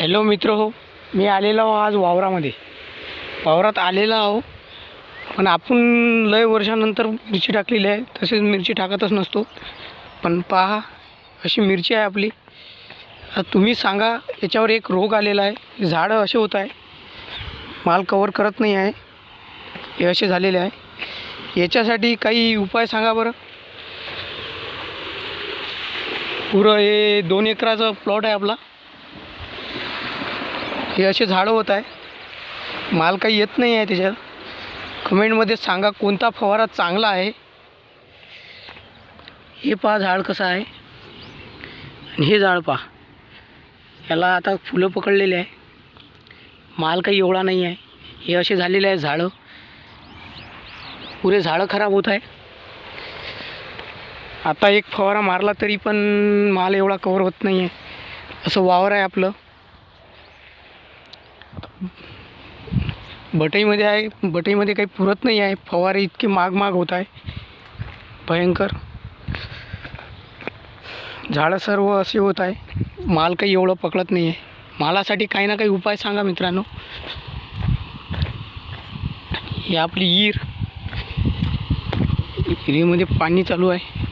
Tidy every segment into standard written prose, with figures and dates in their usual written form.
Hello मित्र हो, मी आलेलो आहो आज वावरात आलेला आहो. पण आपण लय वर्षानंतर मिरची टाकलेली आहे. तसेच मिरची टाकतच नसतो, पण पहा अशी मिरची आहे आपली. तुम्ही सांगा, याच्यावर एक रोग आलेला आहे. झाडं असे होत आहे, माल कवर करत नाही आहे, हे असे झालेले आहे. याच्यासाठी काही उपाय सांगा बरं. पुरं हे 2 एकराचं प्लॉट आहे आपला. हे असे झाडं होत आहे, माल काही येत नाही आहे त्याच्यात. कमेंटमध्ये सांगा कोणता फवारा चांगला आहे. हे पहा झाड कसं आहे, आणि हे झाड पहा, याला आता फुलं पकडलेले आहे, माल काही एवढा नाही आहे. हे असे झालेले आहे झाडं, पुरे झाडं खराब होत आहे. आता एक फवारा मारला तरी पण माल एवढा कवर होत नाही आहे. असं वावर आहे आपलं. बटईमध्ये आहे, बटईमध्ये काही पुरत नाही आहे. फवारे इतके महाग होत आहे, भयंकर. झाडं सर्व असे होत आहे, माल काही एवढं पकडत नाही आहे. मालासाठी काही ना काही उपाय सांगा मित्रांनो. ही आपली विहिरीमध्ये पाणी चालू आहे.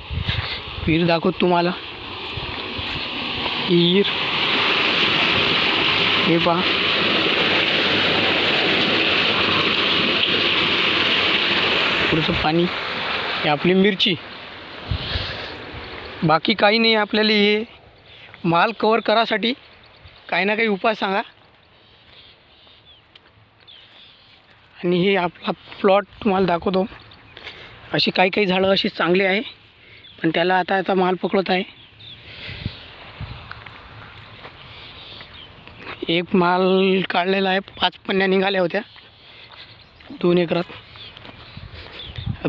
विहीर दाखवतो तुम्हाला. ही विहीर, हे पहा. पुढचं पाणी. हे आपली मिरची. बाकी काही नाही आपल्याला. हे माल कवर करासाठी काही ना काही उपाय सांगा. आणि हे आपला प्लॉट तुम्हाला दाखवतो. अशी काही झाडं अशी चांगली आहे, पण त्याला आता माल पकडत आहे. एक माल काढलेला आहे, 5 पन्न्या निघाल्या होत्या 2 एकरात.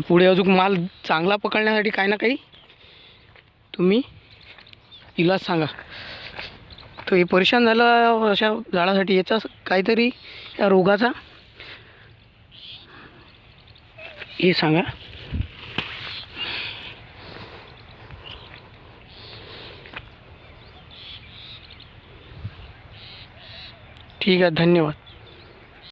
पुढे अजून माल चांगला पकडण्यासाठी काही ना काही तुम्ही इलाज सांगा. तर हे परेशान झालं अशा झाडासाठी. याचा काहीतरी या रोगाचा हे सांगा. ठीक आहे, धन्यवाद.